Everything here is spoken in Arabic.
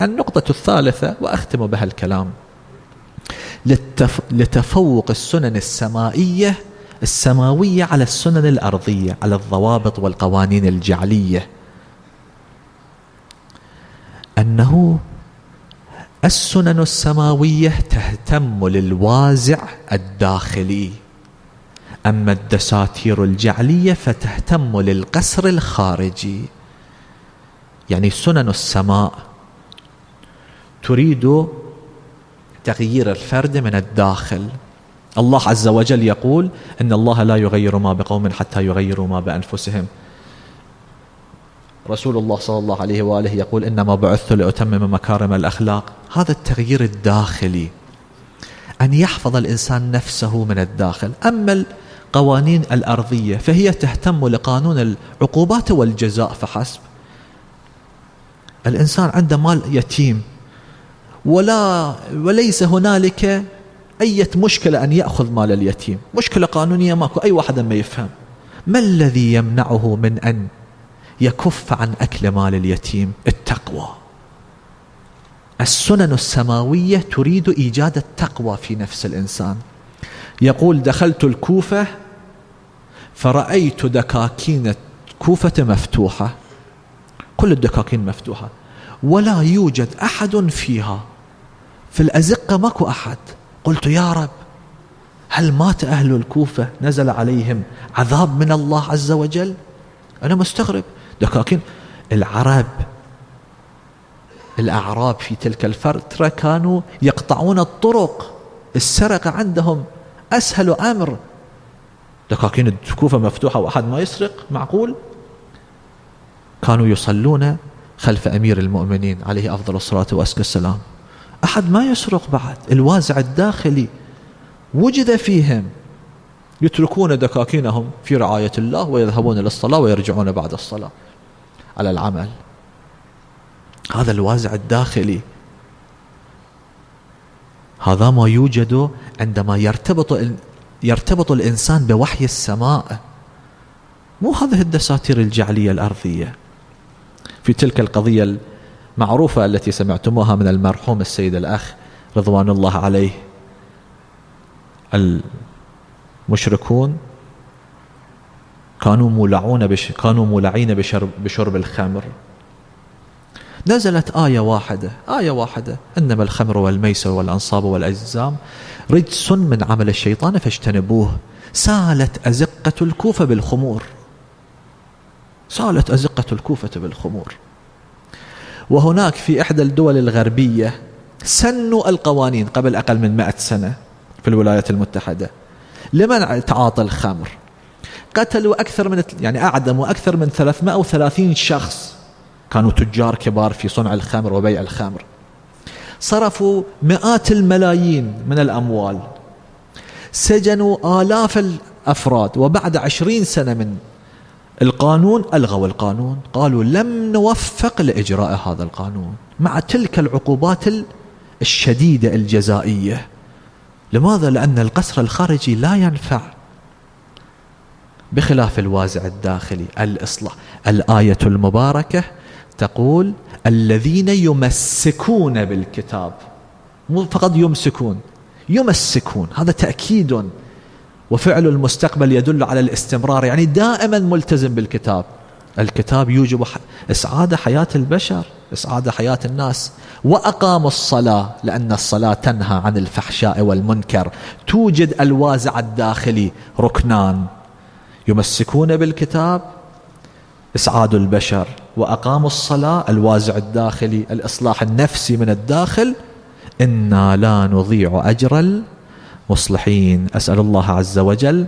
النقطة الثالثة وأختم بها الكلام: لتفوق السنن السماوية على السنن الأرضية، على الضوابط والقوانين الجعلية، أنه السنن السماوية تهتم للوازع الداخلي، أما الدساتير الجعلية فتهتم للقصر الخارجي. يعني سنن السماء تريد تغيير الفرد من الداخل. الله عز وجل يقول: إن الله لا يغير ما بقوم حتى يغيروا ما بأنفسهم. رسول الله صلى الله عليه وآله يقول: إنما بعثت لأتمم مكارم الأخلاق. هذا التغيير الداخلي، أن يحفظ الإنسان نفسه من الداخل. أما القوانين الأرضية فهي تهتم لقانون العقوبات والجزاء فحسب. الإنسان عنده مال يتيم وليس هنالك أي مشكلة أن يأخذ مال اليتيم، مشكلة قانونية ماكو، أي واحد ما يفهم. ما الذي يمنعه من أن يكف عن أكل مال اليتيم؟ التقوى. السنن السماوية تريد إيجاد التقوى في نفس الإنسان. يقول: دخلت الكوفة فرأيت دكاكين الكوفة مفتوحة، كل الدكاكين مفتوحة ولا يوجد أحد فيها، في الأزقة ماكو أحد. قلت: يا رب، هل مات أهل الكوفة نزل عليهم عذاب من الله عز وجل؟ أنا مستغرب. دكاكين الأعراب في تلك الفترة كانوا يقطعون الطرق، السرقة عندهم أسهل أمر. دكاكين الكوفة مفتوحة وأحد ما يسرق؟ معقول؟ كانوا يصلون خلف أمير المؤمنين عليه أفضل الصلاة وأزكى السلام، أحد ما يسرق بعد. الوازع الداخلي وجد فيهم، يتركون دكاكينهم في رعاية الله ويذهبون للصلاة ويرجعون بعد الصلاة على العمل. هذا الوازع الداخلي، هذا ما يوجد عندما يرتبط الإنسان بوحي السماء، مو هذه الدساتير الجعلية الأرضية. في تلك القضية المعروفة التي سمعتموها من المرحوم السيد الأخ رضوان الله عليه، المشركون كانوا مولعين بشرب الخمر. نزلت آية واحدة: إنما الخمر والميسر والأنصاب والأزلام رجس من عمل الشيطان فاجتنبوه. سالت أزقة الكوفة بالخمور. وهناك في إحدى الدول الغربية سنوا القوانين قبل أقل من 100 سنة في الولايات المتحدة لمنع تعاطي الخمر. قتلوا أعدموا أكثر من 330 شخص كانوا تجار كبار في صنع الخمر وبيع الخمر. صرفوا مئات الملايين من الأموال، سجنوا آلاف الأفراد، وبعد 20 سنة من القانون ألغوا القانون. قالوا: لم نوفق لإجراء هذا القانون مع تلك العقوبات الشديدة الجزائية. لماذا؟ لأن القصر الخارجي لا ينفع، بخلاف الوازع الداخلي، الإصلاح. الآية المباركة تقول: الذين يمسكون بالكتاب، مو فقط يمسكون، هذا تأكيد، وفعل المستقبل يدل على الاستمرار، يعني دائما ملتزم بالكتاب. الكتاب يوجب إسعاد حياة البشر، إسعاد حياة الناس. وأقاموا الصلاة، لأن الصلاة تنهى عن الفحشاء والمنكر. توجد الوازع الداخلي ركنان: يمسكون بالكتاب إسعاد البشر، وأقاموا الصلاة الوازع الداخلي الإصلاح النفسي من الداخل. إنا لا نضيع أجر المصلحين. أسأل الله عز وجل